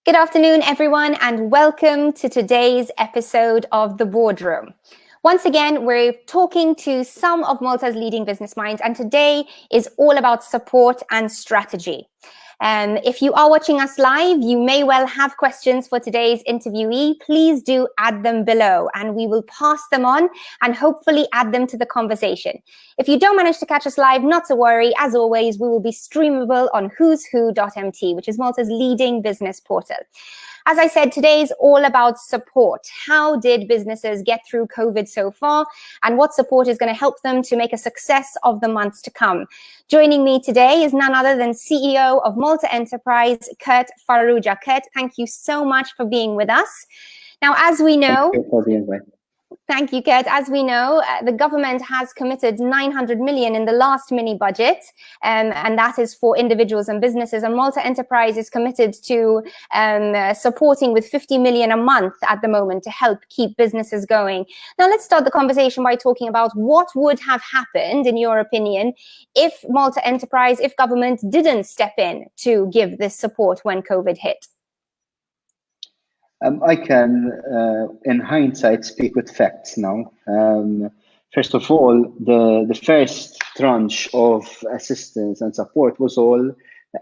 Good afternoon, everyone, and welcome to today's episode of The Boardroom. Once again, we're talking to some of Malta's leading business minds, and today is all about support and strategy. If you are watching us live, you may well have questions for today's interviewee. Please do add them below and we will pass them on and hopefully add them to the conversation. If you don't manage to catch us live, not to worry. As always, we will be streamable on who'swho.mt, which is Malta's leading business portal. As I said, today is all about support. How did businesses get through COVID so far, and what support is going to help them to make a success of the months to come? Joining me today is none other than CEO of Malta Enterprise, Kurt Farrugia. Kurt, thank you so much for being with us. Now, as we know, thank you, Kurt. As we know, the government has committed 900 million in the last mini budget, and that is for individuals and businesses. And Malta Enterprise is committed to supporting with 50 million a month at the moment to help keep businesses going. Now, let's start the conversation by talking about what would have happened, in your opinion, if Malta Enterprise, if government didn't step in to give this support when COVID hit. I can, in hindsight, speak with facts now. First of all, the first tranche of assistance and support was all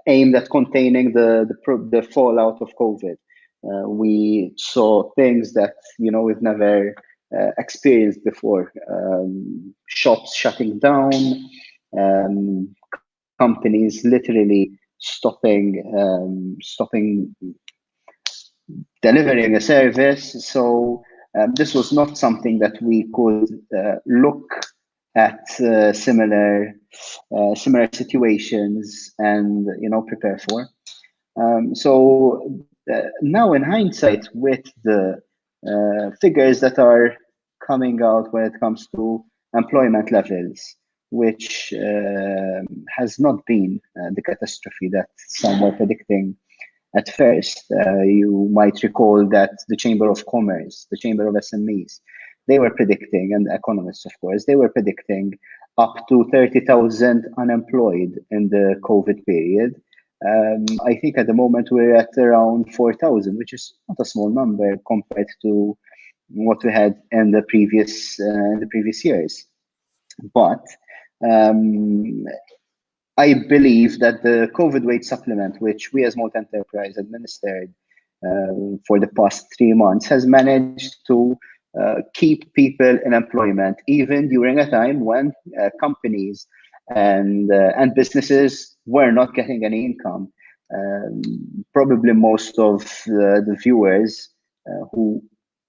aimed at containing the fallout of COVID. We saw things that we've never experienced before: shops shutting down, companies literally stopping delivering a service. So this was not something that we could look at similar situations and prepare for. So now, in hindsight, with the figures that are coming out when it comes to employment levels, which has not been the catastrophe that some were predicting at first. You might recall that the Chamber of Commerce, the Chamber of SMEs, they were predicting, and the economists, of course, they were predicting up to 30,000 unemployed in the COVID period. I think at the moment we're at around 4,000, which is not a small number compared to what we had in the previous years. But I believe that the COVID wage supplement, which we as Malta Enterprise administered for the past 3 months, has managed to keep people in employment, even during a time when companies and businesses were not getting any income. Probably most of the viewers who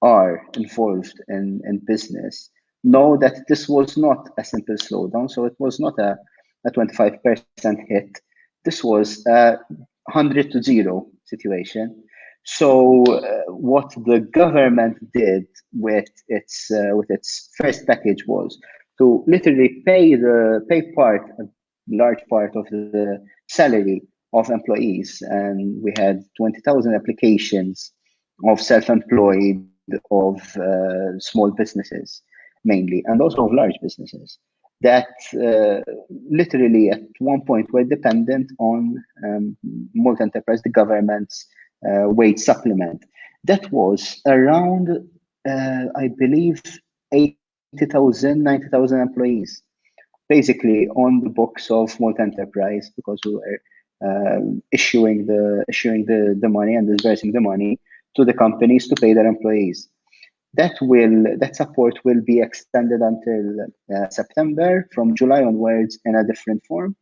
are involved in business know that this was not a simple slowdown. So it was not a 25% hit. This was a 100 to 0 situation. So what the government did with its first package was to literally pay a large part of the salary of employees, and we had 20,000 applications of self-employed, of small businesses mainly, and also of large businesses that literally at one point were dependent on Malta Enterprise, the government's wage supplement. That was around, I believe, 80,000, 90,000 employees, basically on the books of Malta Enterprise, because we were issuing the money and disbursing the money to the companies to pay their employees. That support will be extended until September, from July onwards, in a different form,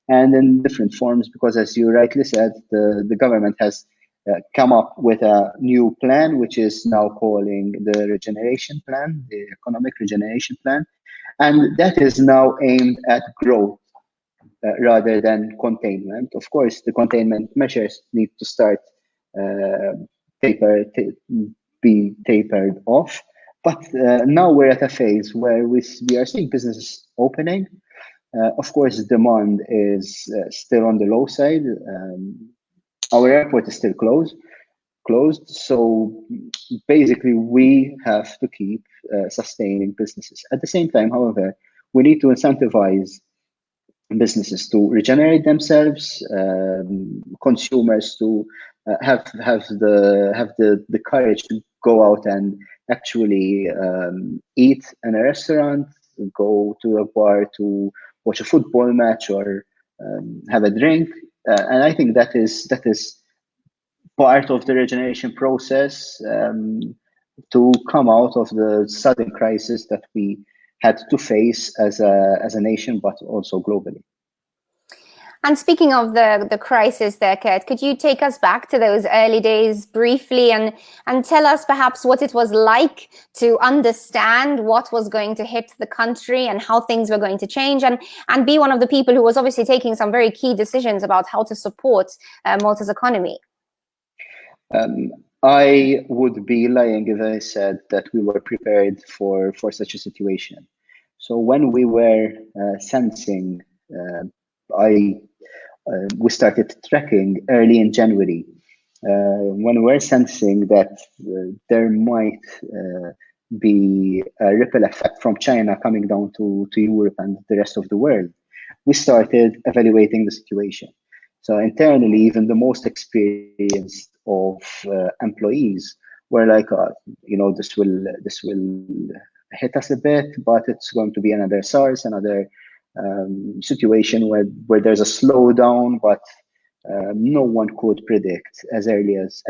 and in different forms, because, as you rightly said, the government has come up with a new plan, which is now calling the regeneration plan, the economic regeneration plan, and that is now aimed at growth rather than containment. Of course, the containment measures need to start be tapered off. But now we're at a phase where we are seeing businesses opening. Of course, demand is still on the low side. Our airport is still closed. So basically, we have to keep sustaining businesses. At the same time, however, we need to incentivize businesses to regenerate themselves, consumers to the courage to go out and actually eat in a restaurant, go to a bar to watch a football match or have a drink. And I think that is part of the regeneration process to come out of the sudden crisis that we had to face as a nation, but also globally. And speaking of the crisis there, Kurt, could you take us back to those early days briefly and tell us perhaps what it was like to understand what was going to hit the country and how things were going to change, and be one of the people who was obviously taking some very key decisions about how to support Malta's economy? I would be lying if I said that we were prepared for such a situation. So when we were sensing, we started tracking early in January. When we're sensing that there might be a ripple effect from China coming down to Europe and the rest of the world, we started evaluating the situation. So internally, even the most experienced of employees were like, this will hit us a bit, but it's going to be another SARS, another situation where there's a slowdown, but no one could predict as early as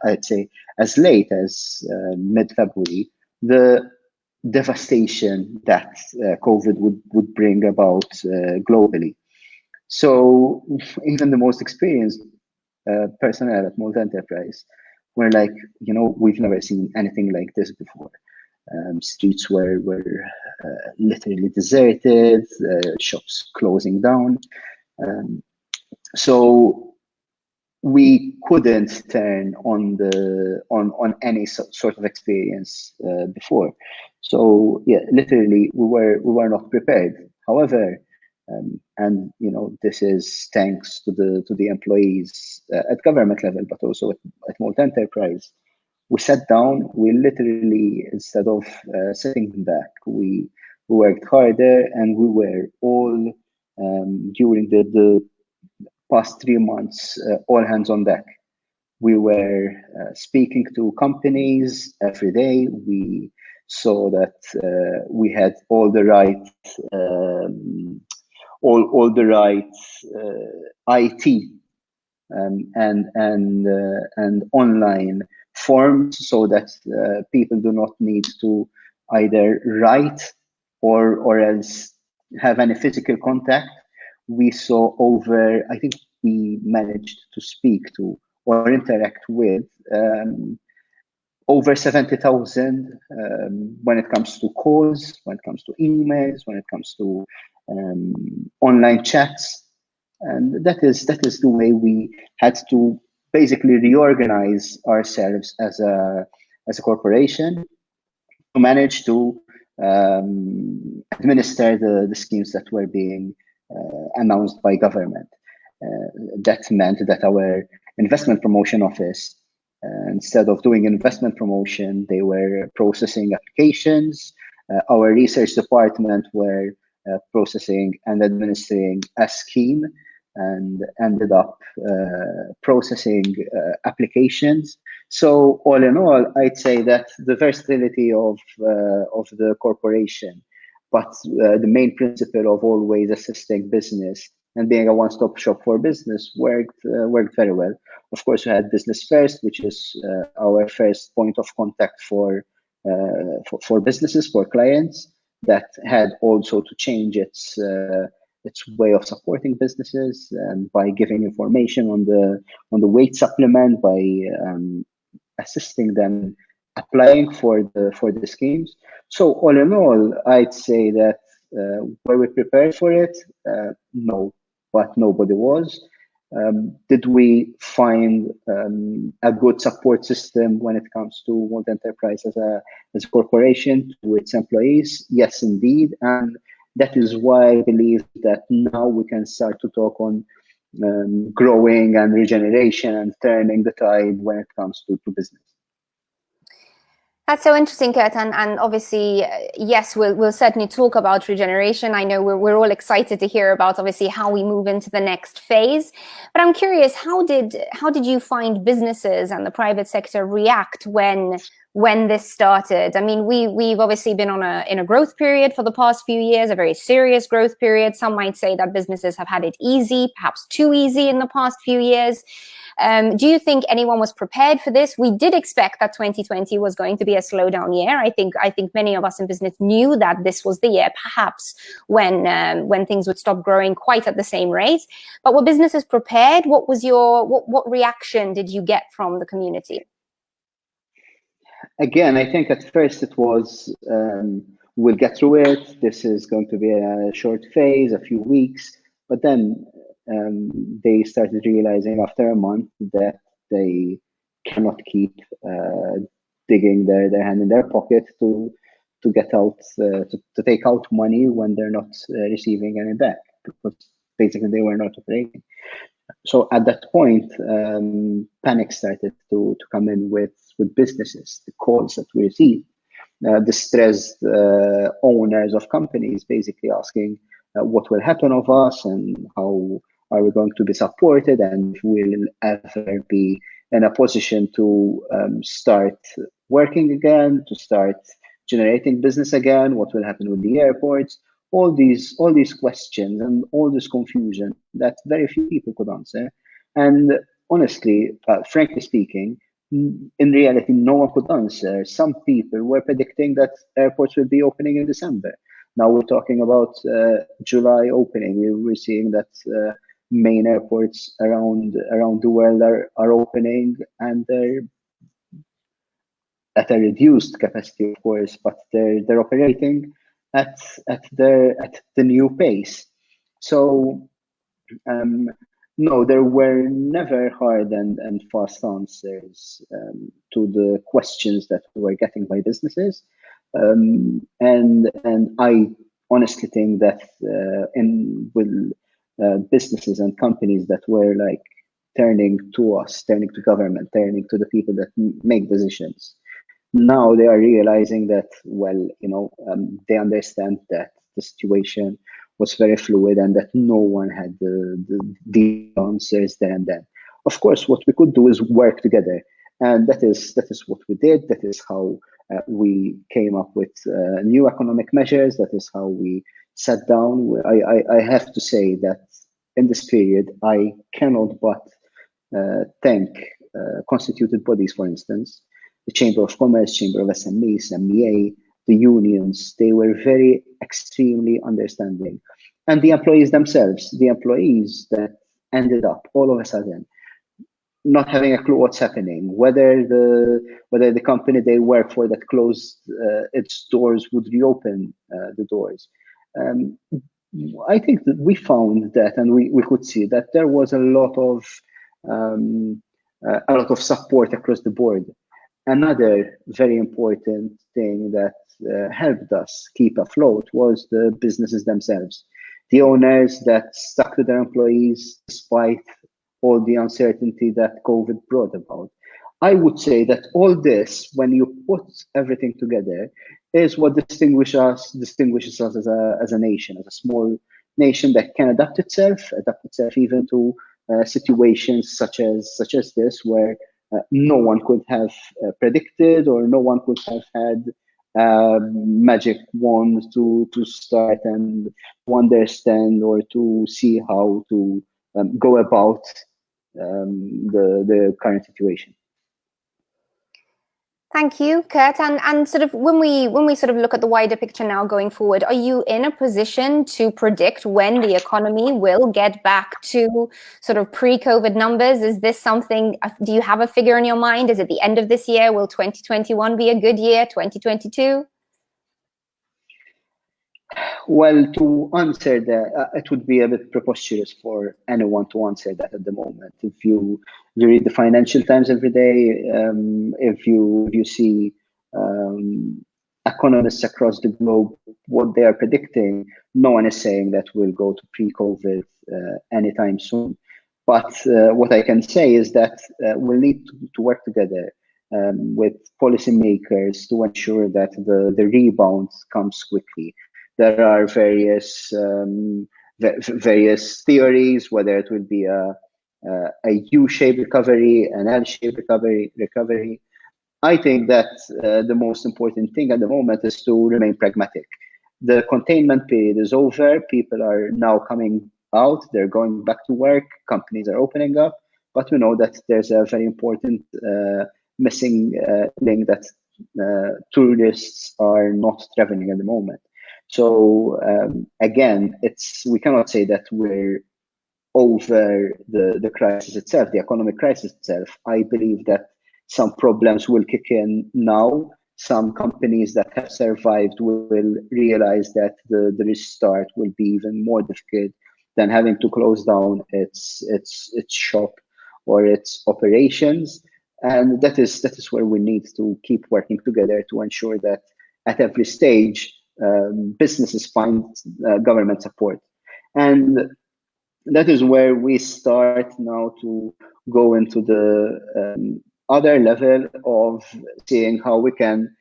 I'd say as late as mid-February the devastation that COVID would bring about globally. So even the most experienced personnel at Malta Enterprise were like, we've never seen anything like this before. Streets were literally deserted, shops closing down. So we couldn't turn on any sort of experience before. So yeah, literally we were not prepared. However, and this is thanks to the employees at government level, but also at Malta Enterprise. We sat down. We literally, instead of sitting back, we worked harder, and we were all during the past 3 months all hands on deck. We were speaking to companies every day. We saw that we had all the right IT and online forms, so that people do not need to either write or else have any physical contact. We saw I think we managed to speak to or interact with over 70,000 when it comes to calls, when it comes to emails, when it comes to online chats. And that is the way we had to basically reorganize ourselves as a corporation to manage to administer the schemes that were being announced by government. That meant that our investment promotion office, instead of doing investment promotion, they were processing applications. Our research department were processing and administering a scheme, and ended up processing applications. So all in all, I'd say that the versatility of the corporation, but the main principle of always assisting business and being a one-stop shop for business worked very well. Of course, we had business first, which is our first point of contact for businesses, for clients, that had also to change its way of supporting businesses by giving information on the weight supplement, by assisting them applying for the schemes. So all in all, I'd say that were we prepared for it? No, but nobody was. Did we find a good support system when it comes to Malta Enterprise as a corporation to its employees? Yes, indeed. And that is why I believe that now we can start to talk on growing and regeneration and turning the tide when it comes to business. That's so interesting, Kurt, and obviously, yes, we'll certainly talk about regeneration. I know we're all excited to hear about obviously how we move into the next phase. But I'm curious, how did you find businesses and the private sector react when this started? I mean, we've obviously been in a growth period for the past few years, a very serious growth period. Some might say that businesses have had it easy, perhaps too easy in the past few years. Do you think anyone was prepared for this? We did expect that 2020 was going to be a slowdown year. I think many of us in business knew that this was the year, perhaps, when things would stop growing quite at the same rate. But were businesses prepared? What was what reaction did you get from the community? Again, I think at first it was, we'll get through it. This is going to be a short phase, a few weeks. But then they started realizing after a month that they cannot keep digging their hand in their pocket to get out, to take out money when they're not receiving any back, because basically they were not operating. So at that point, panic started to come in with businesses, the calls that we received, distressed owners of companies basically asking what will happen of us and how are we going to be supported, and will ever be in a position to start working again, to start generating business again, what will happen with the airports, all these questions and all this confusion that very few people could answer. And honestly, frankly speaking, in reality, no one could answer. Some people were predicting that airports will be opening in December. Now we're talking about July opening. We're seeing that main airports around the world are opening, and they're at a reduced capacity, of course, but they're operating at the new pace. So no, there were never hard and fast answers to the questions that we were getting by businesses, and I honestly think that with businesses and companies that were like turning to us, turning to government, turning to the people that make decisions, now they are realizing that, well, they understand that the situation was very fluid and that no one had the answers there and then. Of course, what we could do is work together, and that is what we did. That is how we came up with new economic measures. That is how we sat down. I have to say that in this period, I cannot but thank constituted bodies, for instance, the Chamber of Commerce, Chamber of SMEs, MEA, the unions. They were very extremely understanding. And the employees themselves, the employees that ended up all of a sudden not having a clue what's happening, whether the company they work for that closed its doors would reopen the doors. I think that we found that, and we could see that there was a lot of support across the board. Another very important thing that helped us keep afloat was the businesses themselves, the owners that stuck to their employees despite all the uncertainty that COVID brought about. I would say that all this, when you put everything together, is what distinguishes us as a nation, as a small nation that can adapt itself even to situations such as this, where no one could have predicted, or no one could have had magic wand to start and to understand or to see how to go about the current situation. Thank you, Kurt. And sort of when we sort of look at the wider picture now going forward, are you in a position to predict when the economy will get back to sort of pre-COVID numbers? Is this something, do you have a figure in your mind? Is it the end of this year? Will 2021 be a good year? 2022? Well, to answer that, it would be a bit preposterous for anyone to answer that at the moment. If you read the Financial Times every day, if you see economists across the globe, what they are predicting, no one is saying that we'll go to pre-COVID anytime soon. But what I can say is that we'll need to work together. with policymakers to ensure that the rebound comes quickly. There are various theories, whether it will be a U-shaped recovery, an L-shaped recovery. I think that the most important thing at the moment is to remain pragmatic. The containment period is over. People are now coming out. They're going back to work. Companies are opening up. But we know that there's a very important missing link, that tourists are not traveling at the moment. So again, we cannot say that we're over the crisis itself, the economic crisis itself. I believe that some problems will kick in now. Some companies that have survived will realize that the restart will be even more difficult than having to close down its shop or its operations. And that is where we need to keep working together to ensure that at every stage, businesses find government support. And that is where we start now to go into the other level of seeing how we can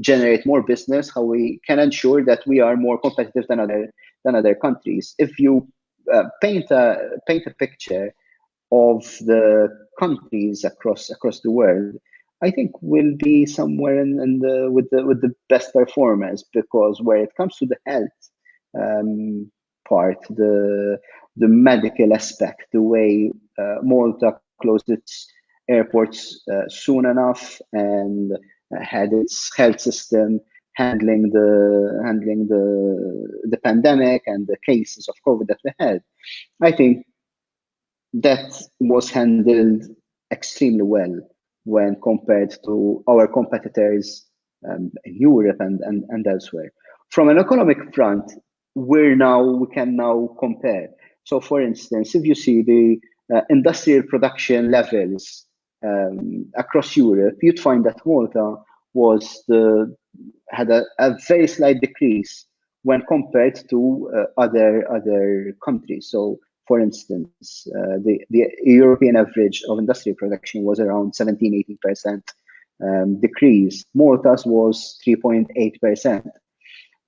generate more business, how we can ensure that we are more competitive than other countries. If you paint a picture of the countries across the world, I think we'll be somewhere with the best performers, because where it comes to the health part, the medical aspect, the way Malta closed its airports soon enough and had its health system handling the pandemic and the cases of COVID that we had, I think that was handled extremely well when compared to our competitors in Europe and elsewhere. From an economic front, we can now compare. So, for instance, if you see the industrial production levels across Europe, you'd find that Malta had a very slight decrease when compared to other countries. So, for instance, the European average of industrial production was around 17-18% decrease. Malta's was 3.8%.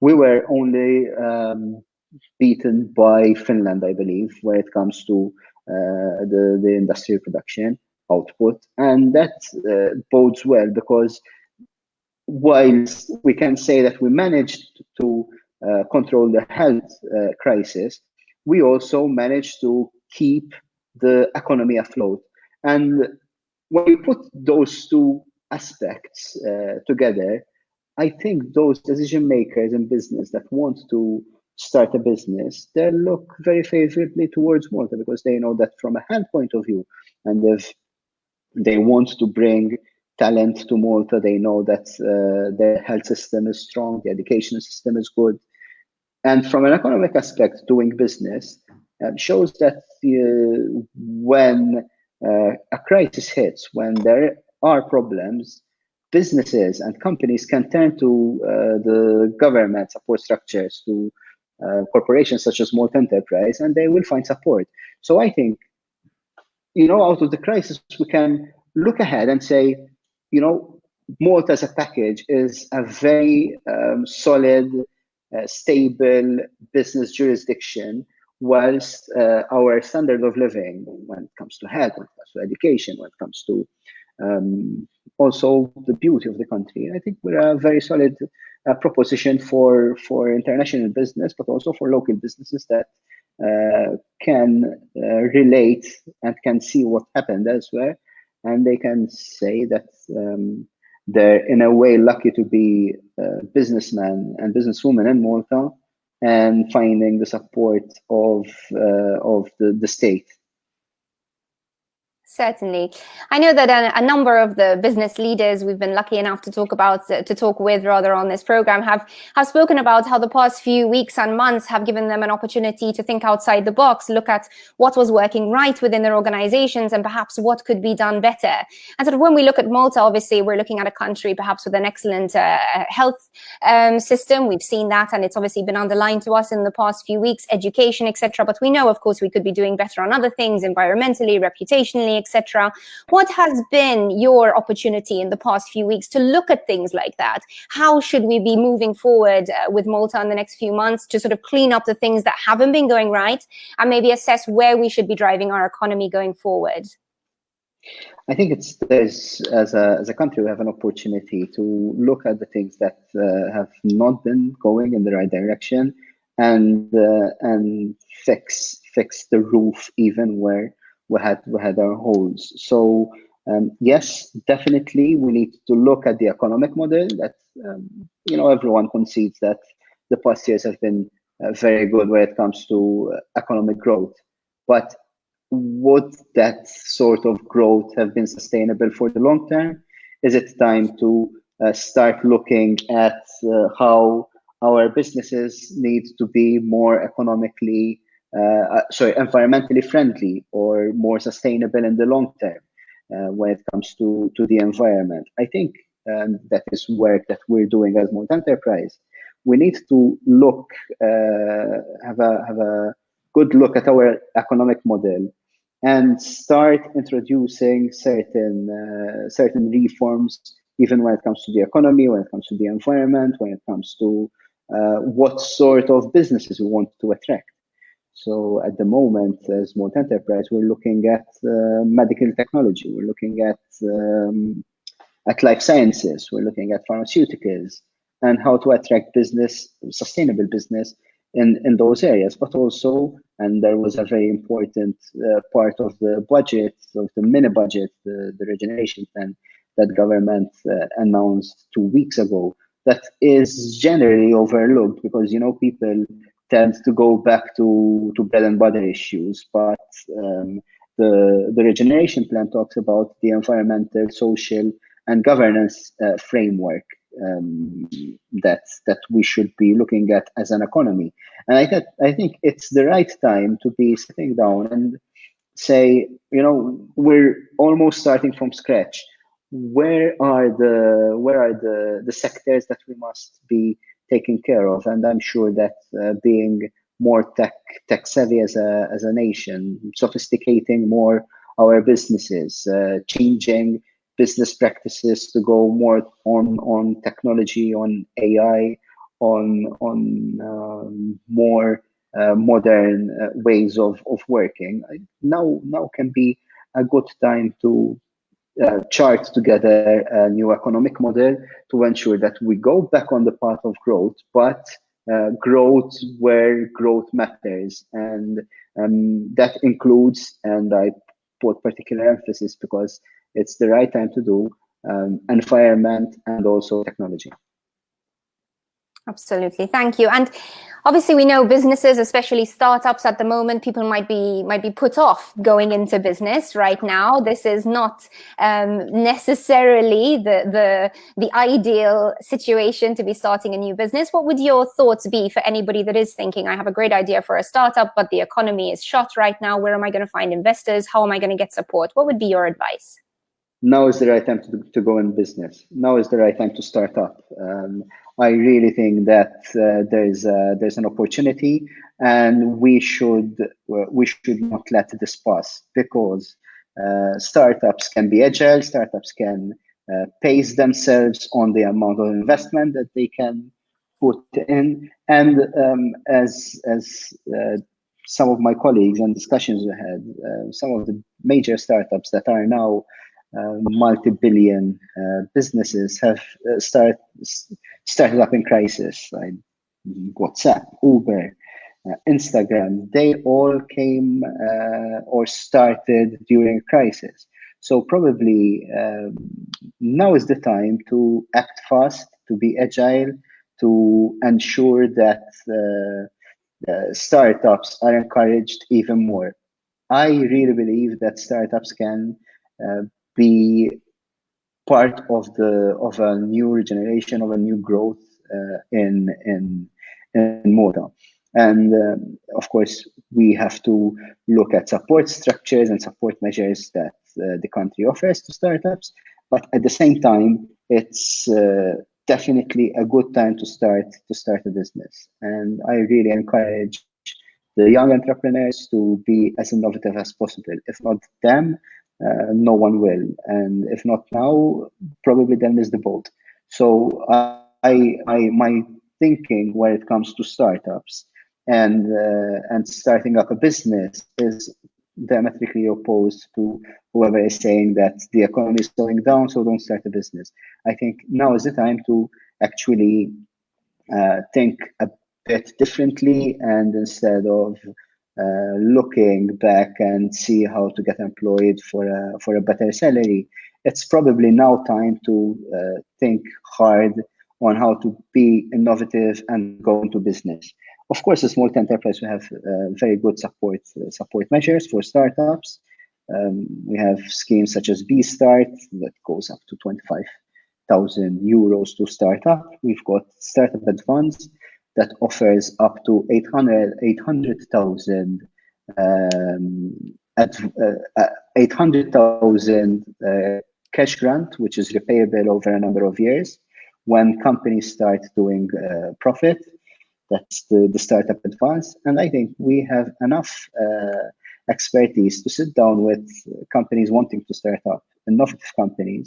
We were only beaten by Finland, I believe, where it comes to the industrial production output. And that bodes well, because whilst we can say that we managed to control the health crisis, we also managed to keep the economy afloat. And when you put those two aspects together, I think those decision makers in business that want to start a business, they look very favorably towards Malta, because they know that from a health point of view, and if they want to bring talent to Malta, they know that their health system is strong, the education system is good. And from an economic aspect, doing business shows that when a crisis hits, when there are problems, businesses and companies can turn to the government support structures, to corporations such as Malta Enterprise, and they will find support. So I think, out of the crisis, we can look ahead and say, Malta as a package is a very solid, stable business jurisdiction, whilst our standard of living, when it comes to health, when it comes to education, when it comes to also the beauty of the country, I think we're a very solid proposition for international business, but also for local businesses that can relate and can see what happened elsewhere, and they can say that they're in a way lucky to be businessmen and businesswomen in Malta and finding the support of the state. Certainly. I know that a number of the business leaders we've been lucky enough to talk with on this program have spoken about how the past few weeks and months have given them an opportunity to think outside the box, look at what was working right within their organizations and perhaps what could be done better. And sort of when we look at Malta, obviously we're looking at a country perhaps with an excellent health system. We've seen that, and it's obviously been underlined to us in the past few weeks, education, etc. But we know, of course, we could be doing better on other things, environmentally, reputationally, etc. etc. What has been your opportunity in the past few weeks to look at things like that? How should we be moving forward with Malta in the next few months to sort of clean up the things that haven't been going right and maybe assess where we should be driving our economy going forward? I think there's as a country we have an opportunity to look at the things that have not been going in the right direction and fix the roof even where we had our holes. So yes, definitely we need to look at the economic model. That everyone concedes that the past years have been very good when it comes to economic growth, but would that sort of growth have been sustainable for the long term? Is it time to start looking at how our businesses need to be more environmentally friendly or more sustainable in the long term when it comes to the environment? I think that is work that we're doing as Malta Enterprise. We need to have a good look at our economic model and start introducing certain reforms, even when it comes to the economy, when it comes to the environment, when it comes to what sort of businesses we want to attract. So at the moment, as Malta Enterprise, we're looking at medical technology, we're looking at life sciences, we're looking at pharmaceuticals, and how to attract sustainable business in those areas. But also, and there was a very important part of the budget, of the mini budget, the regeneration plan that government announced 2 weeks ago, that is generally overlooked because people tend to go back to bread and butter issues. But the regeneration plan talks about the environmental, social, and governance framework that we should be looking at as an economy. And I think it's the right time to be sitting down and say, we're almost starting from scratch. Where are the sectors that we must be taking care of? And I'm sure that being more tech savvy as a nation, sophisticating more our businesses, changing business practices to go more on technology, on AI, on more modern ways of working. Now can be a good time to chart together a new economic model to ensure that we go back on the path of growth, but growth where growth matters. And that includes, and I put particular emphasis because it's the right time to do, environment and also technology. Absolutely, thank you. And obviously, we know businesses, especially startups, at the moment, people might be put off going into business right now. This is not necessarily the ideal situation to be starting a new business. What would your thoughts be for anybody that is thinking, I have a great idea for a startup, but the economy is shut right now. Where am I going to find investors? How am I going to get support? What would be your advice? Now is the right time to go in business. Now is the right time to start up. I really think that there's an opportunity, and we should not let this pass, because startups can be agile. Startups can pace themselves on the amount of investment that they can put in, and as some of my colleagues and discussions we had, some of the major startups that are now multi-billion businesses have started up in crisis, like WhatsApp, Uber, Instagram. They all came or started during a crisis. So probably now is the time to act fast, to be agile, to ensure that startups are encouraged even more. I really believe that startups can be part of a new regeneration, of a new growth in Malta. And of course, we have to look at support structures and support measures that the country offers to startups. But at the same time, it's definitely a good time to start a business. And I really encourage the young entrepreneurs to be as innovative as possible. If not them, no one will. And if not now, probably they'll miss the boat. So my thinking when it comes to startups and starting up a business is diametrically opposed to whoever is saying that the economy is slowing down, so don't start a business. I think now is the time to actually think a bit differently, and instead of looking back and see how to get employed for a better salary, it's probably now time to think hard on how to be innovative and go into business. Of course, as Malta enterprise, we have very good support measures for startups. We have schemes such as B Start that goes up to 25,000 euros to start up. We've got Startup Advance that offers up to 800,000 cash grant, which is repayable over a number of years when companies start doing profit. That's the Startup Advance. And I think we have enough expertise to sit down with companies wanting to start up, innovative companies,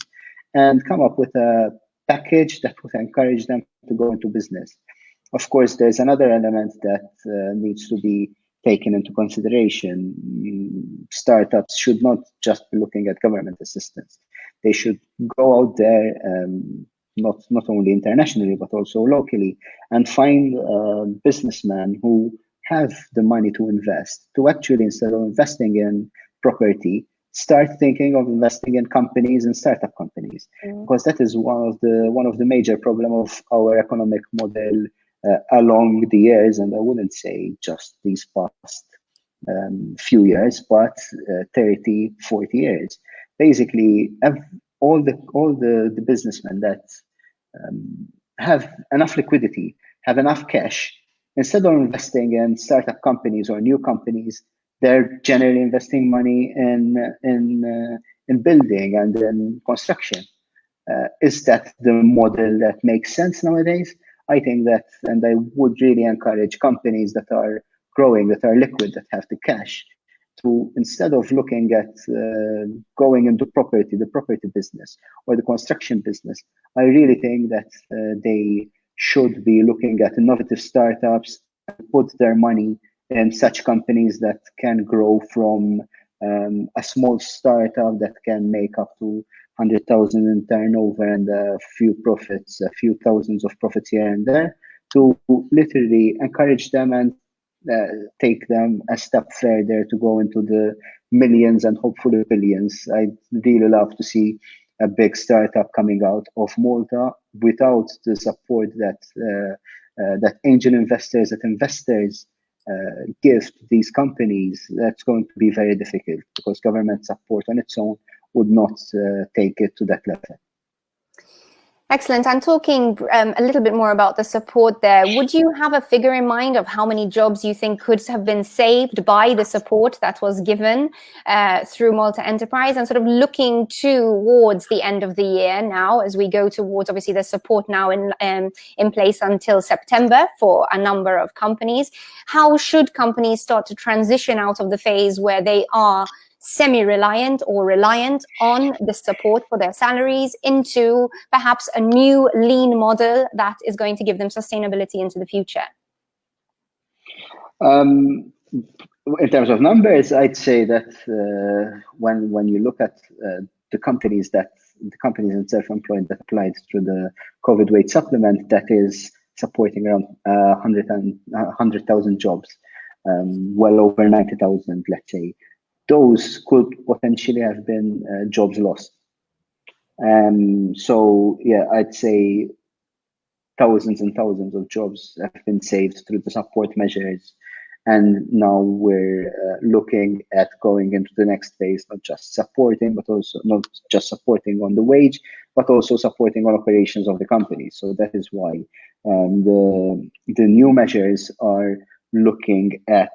and come up with a package that would encourage them to go into business. Of course, there's another element that needs to be taken into consideration. Startups should not just be looking at government assistance. They should go out there, not only internationally, but also locally, and find businessmen who have the money to invest, to actually, instead of investing in property, start thinking of investing in companies and startup companies, because that is one of the major problem of our economic model along the years, and I wouldn't say just these past few years, but 30, 40 years. Basically, all the businessmen that have enough liquidity, have enough cash, instead of investing in startup companies or new companies, they're generally investing money in building and in construction. Is that the model that makes sense nowadays? I think that, and I would really encourage companies that are growing, that are liquid, that have the cash, to, instead of looking at going into the property business or the construction business, I really think that they should be looking at innovative startups and put their money in such companies that can grow from a small startup that can make up to 100,000 in turnover and a few thousands of profits here and there, to literally encourage them and take them a step further to go into the millions and hopefully billions. I'd really love to see a big startup coming out of Malta without the support that that angel investors, that investors give to these companies. That's going to be very difficult because government support on its own would not take it to that level. Excellent. And talking a little bit more about the support there, would you have a figure in mind of how many jobs you think could have been saved by the support that was given through Malta Enterprise? And sort of looking towards the end of the year now, as we go towards, obviously, the support now in place until September for a number of companies. How should companies start to transition out of the phase where they are semi-reliant or reliant on the support for their salaries into perhaps a new lean model that is going to give them sustainability into the future? In terms of numbers, I'd say that when you look at the companies and self-employed that applied through the COVID wage supplement, that is supporting around 100,000 jobs, well over 90,000, let's say. Those could potentially have been jobs lost. So yeah, I'd say thousands and thousands of jobs have been saved through the support measures. And now we're looking at going into the next phase, not just supporting on the wage, but also supporting on operations of the company. So that is why the new measures are looking at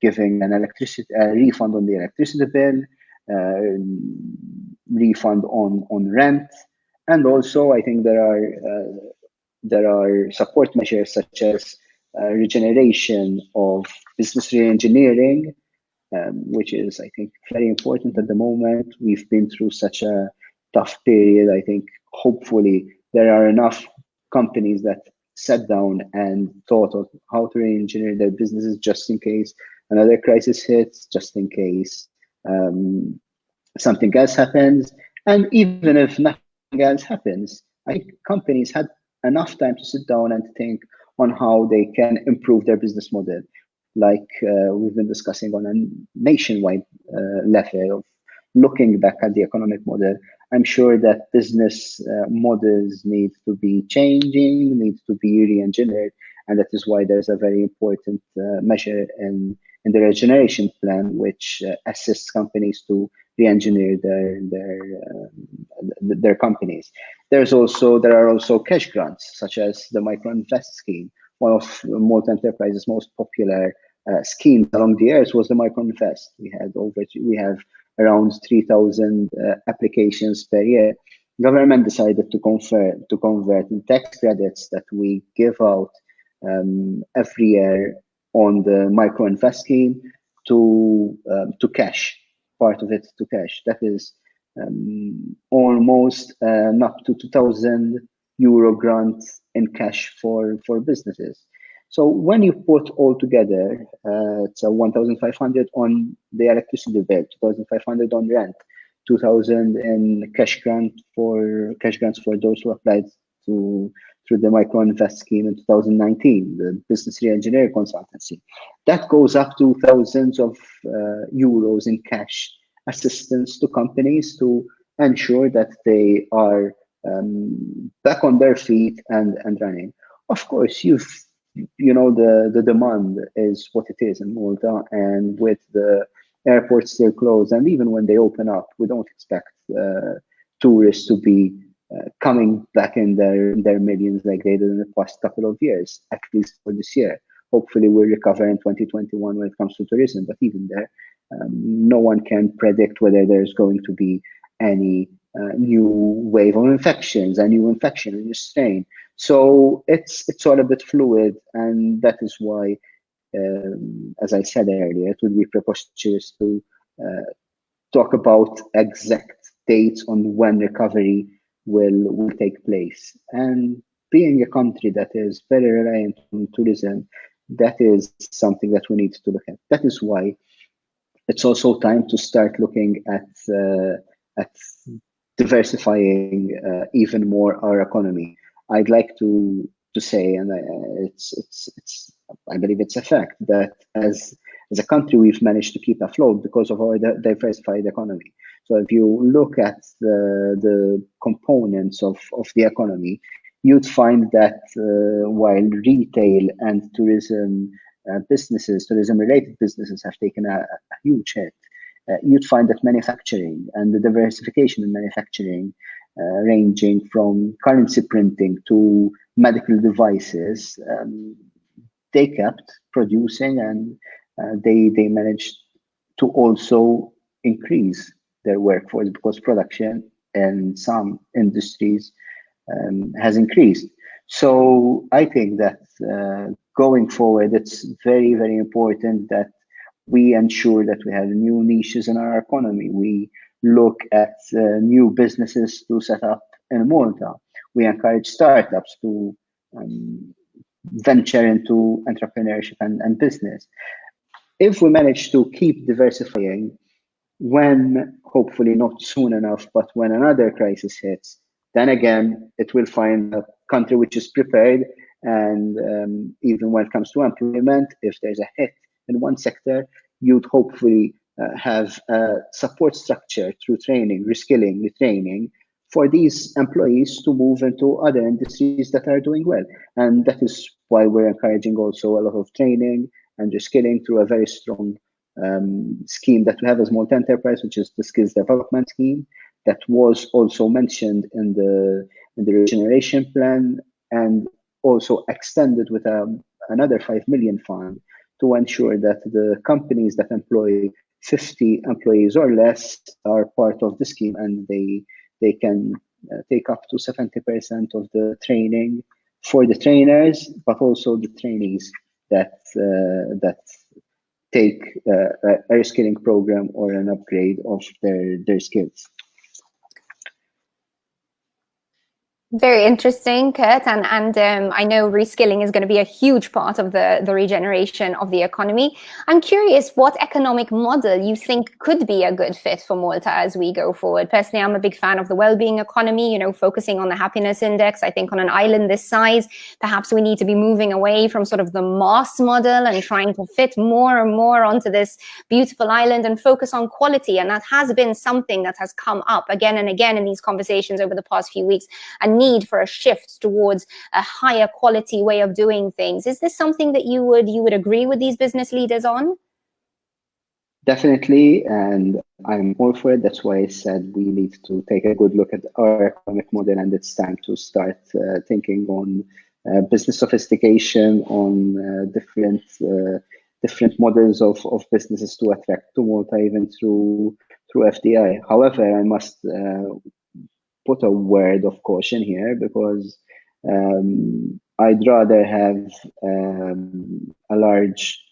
giving a refund on the electricity bill, refund on rent, and also I think there are support measures such as regeneration of business re-engineering which is, I think, very important at the moment. We've been through such a tough period. I think hopefully there are enough companies that sat down and thought of how to re-engineer their businesses just in case another crisis hits, just in case something else happens. And even if nothing else happens, I think companies had enough time to sit down and think on how they can improve their business model, like we've been discussing on a nationwide level of looking back at the economic model. I'm sure that business models need to be changing, need to be re-engineered, and that is why there's a very important measure in the regeneration plan, which assists companies to re-engineer their companies. There are also cash grants, such as the micro invest scheme. One of Malta Enterprises' most popular schemes along the years was the micro invest. We have around 3,000 applications per year. Government decided to convert the tax credits that we give out every year on the micro invest scheme to cash, part of it to cash. That is almost up to 2,000 euro grant in cash for businesses. So when you put all together, it's a 1,500 on the electricity bill, 2,500 on rent, 2,000 in cash grants for those who applied through the micro invest scheme in 2019, the business re-engineering consultancy. That goes up to thousands of euros in cash assistance to companies to ensure that they are back on their feet and running. Of course, the demand is what it is in Malta, and with the airports still closed, and even when they open up, we don't expect tourists to be coming back in their millions like they did in the past couple of years, at least for this year. Hopefully we'll recover in 2021 when it comes to tourism, but even there, no one can predict whether there's going to be any new wave of infections, a new infection, a new strain. So it's all a bit fluid, and that is why, as I said earlier, it would be preposterous to talk about exact dates on when recovery will take place. And being a country that is very reliant on tourism, that is something that we need to look at. That is why it's also time to start looking at diversifying even more our economy. I'd like to say, and I believe it's a fact, that as a country we've managed to keep afloat because of our diversified economy. So if you look at the components of the economy, you'd find that while retail and tourism tourism-related businesses have taken a huge hit, you'd find that manufacturing and the diversification in manufacturing, ranging from currency printing to medical devices, they kept producing, and they managed to also increase their workforce because production in some industries has increased. So I think that going forward, it's very, very important that we ensure that we have new niches in our economy. We look at new businesses to set up in Malta. We encourage startups to venture into entrepreneurship and business. If we manage to keep diversifying, when hopefully not soon enough, but when another crisis hits, then again, it will find a country which is prepared. And even when it comes to employment, if there's a hit in one sector, you'd hopefully have a support structure through training, reskilling, retraining for these employees to move into other industries that are doing well. And that is why we're encouraging also a lot of training and reskilling through a very strong scheme that we have as Malta Enterprise, which is the skills development scheme that was also mentioned in the regeneration plan, and also extended with another 5 million fund to ensure that the companies that employ 50 employees or less are part of the scheme, and they can take up to 70% of the training for the trainers, but also the trainees that take a reskilling program or an upgrade of their skills. Very interesting, Kurt, and I know reskilling is going to be a huge part of the regeneration of the economy. I'm curious what economic model you think could be a good fit for Malta as we go forward. Personally, I'm a big fan of the well-being economy, you know, focusing on the happiness index. I think on an island this size, perhaps we need to be moving away from sort of the mass model and trying to fit more and more onto this beautiful island and focus on quality. And that has been something that has come up again and again in these conversations over the past few weeks. And need for a shift towards a higher quality way of doing things. Is this something that you would agree with these business leaders on? Definitely, and I'm all for it. That's why I said we need to take a good look at our economic model, and it's time to start thinking on business sophistication, on different models of businesses to attract to Malta, even through FDI. However, I must put a word of caution here, because I'd rather have a large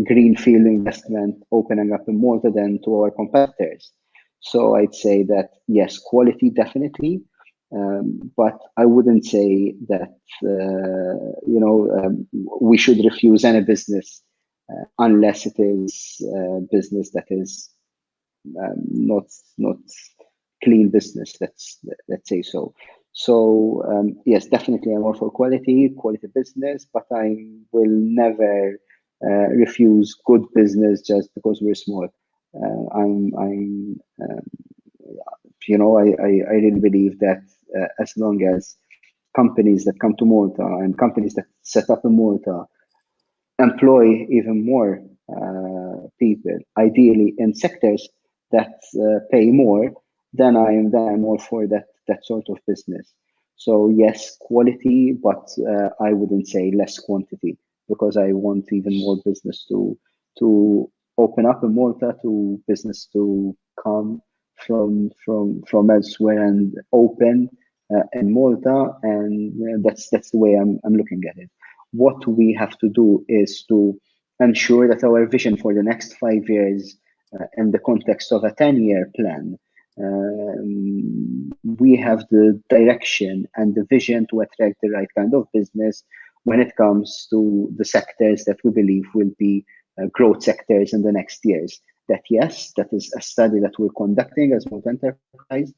greenfield investment opening up in Malta than to our competitors. So I'd say that yes, quality definitely, but I wouldn't say that we should refuse any business unless it is business that is not clean business. Let's say so. So yes, definitely I'm all for quality business, but I will never refuse good business just because we're small. I really believe that as long as companies that come to Malta and companies that set up in Malta employ even more people, ideally in sectors that pay more, then I'm all for that sort of business. So yes, quality, but I wouldn't say less quantity, because I want even more business to open up in Malta, to business to come from elsewhere and open in Malta, and that's the way I'm looking at it. What we have to do is to ensure that our vision for the next 5 years, in the context of a 10-year plan, we have the direction and the vision to attract the right kind of business when it comes to the sectors that we believe will be growth sectors in the next years. That yes, that is a study that we're conducting as Malta Enterprise.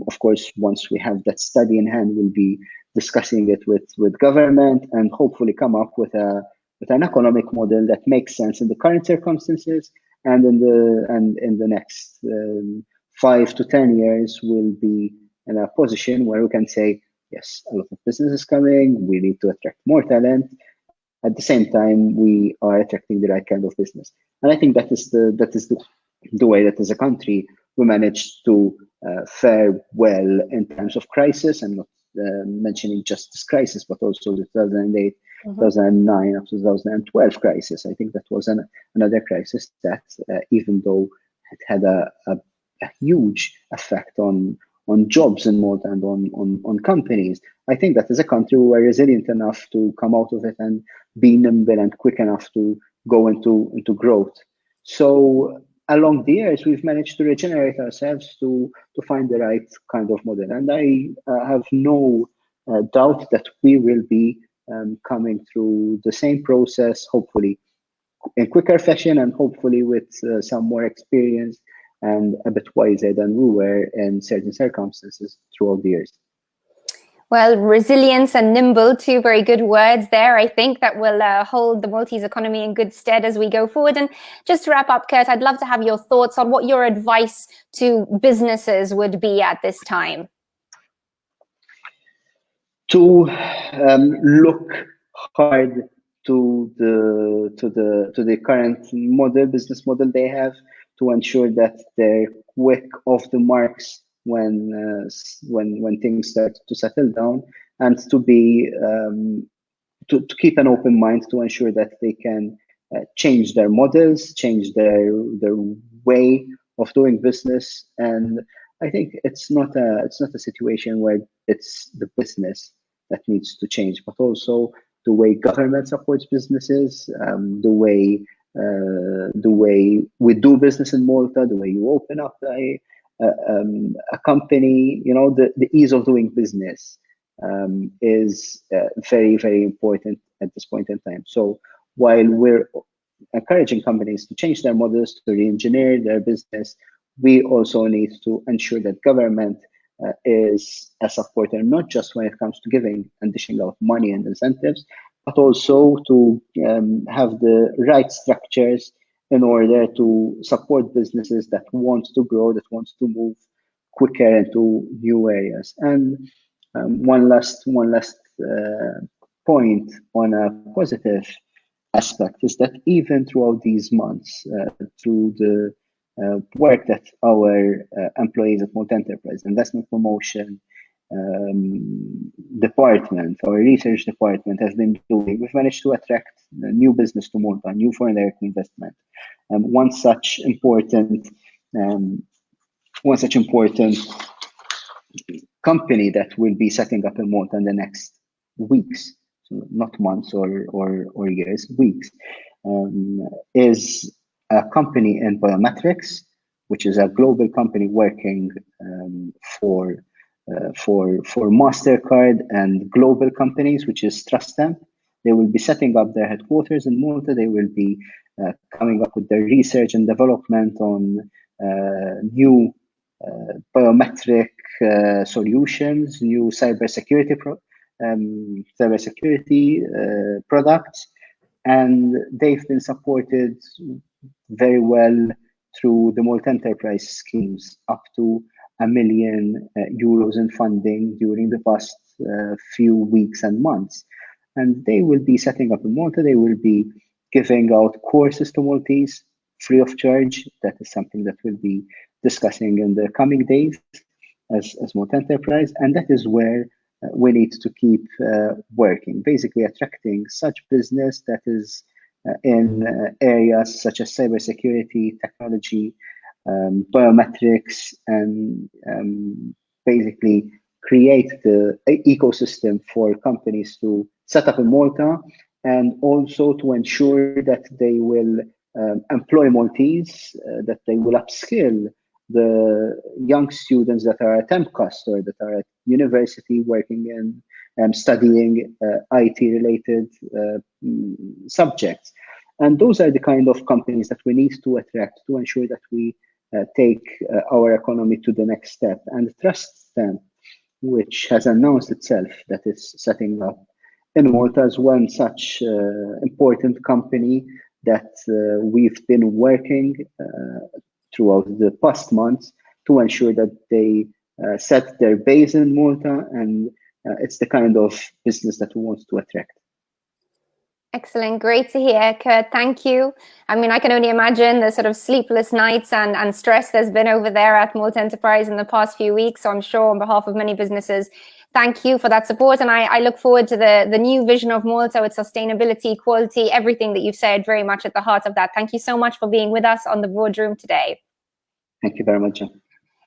Of course, once we have that study in hand, we'll be discussing it with government and hopefully come up with an economic model that makes sense in the current circumstances, and in the next 5 to 10 years we'll be in a position where we can say, yes, a lot of business is coming, we need to attract more talent. At the same time, we are attracting the right kind of business. And I think that is the way that as a country we managed to fare well in times of crisis. I'm not mentioning just this crisis, but also the 2008, 2009 up to 2012 crisis. I think that was another crisis that, even though it had a huge effect on jobs in Malta and on companies, I think that as a country we were resilient enough to come out of it and be nimble and quick enough to go into growth. So along the years, we've managed to regenerate ourselves to find the right kind of model. And I have no doubt that we will be coming through the same process, hopefully in quicker fashion, and hopefully with some more experience and a bit wiser than we were in certain circumstances throughout the years. Well, resilience and nimble, two very good words there. I think that will hold the Maltese economy in good stead as we go forward. And just to wrap up, Kurt, I'd love to have your thoughts on what your advice to businesses would be at this time. To look hard to the current business model they have, to ensure that they're quick off the marks when things start to settle down, and to be to keep an open mind, to ensure that they can change their models, change their way of doing business. And I think it's not a situation where it's the business that needs to change, but also the way government supports businesses, the way we do business in Malta, the way you open up a company, the ease of doing business is very, very important at this point in time. So while we're encouraging companies to change their models, to re-engineer their business, we also need to ensure that government is a supporter, not just when it comes to giving and dishing out money and incentives, but also to have the right structures in order to support businesses that want to grow, that want to move quicker into new areas. And one last point on a positive aspect is that even throughout these months, through the work that our employees at Malta Enterprise, investment promotion department, our research department has been doing, we've managed to attract new business to Malta, new foreign direct investment. One such important company that will be setting up in Malta in the next weeks, so not months or years, weeks, is a company in biometrics, which is a global company working for MasterCard and global companies, which is Trustem. They will be setting up their headquarters in Malta. They will be coming up with their research and development on new biometric solutions, new cybersecurity products, and they've been supported very well through the Malta Enterprise schemes, up to €1 million in funding during the past few weeks and months. And they will be setting up in Malta. They will be giving out courses to Maltese free of charge. That is something that we'll be discussing in the coming days as Malta Enterprise. And that is where we need to keep working, basically attracting such business that is in areas such as cybersecurity, technology, biometrics, and basically create the ecosystem for companies to set up in Malta, and also to ensure that they will employ Maltese, that they will upskill the young students that are at MCAST or that are at university working in studying IT-related subjects. And those are the kind of companies that we need to attract to ensure that we take our economy to the next step. And Trustem, which has announced itself that it's setting up in Malta, as one such important company that we've been working throughout the past months to ensure that they set their base in Malta, and it's the kind of business that we want to attract. Excellent. Great to hear, Kurt. Thank you. I mean, I can only imagine the sort of sleepless nights and stress there's been over there at Malta Enterprise in the past few weeks. So I'm sure on behalf of many businesses, thank you for that support. And I look forward to the new vision of Malta with sustainability, quality, everything that you've said, very much at the heart of that. Thank you so much for being with us on the Boardroom today. Thank you very much.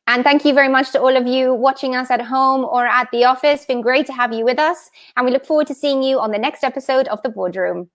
And thank you very much to all of you watching us at home or at the office. It's been great to have you with us. And we look forward to seeing you on the next episode of the Boardroom.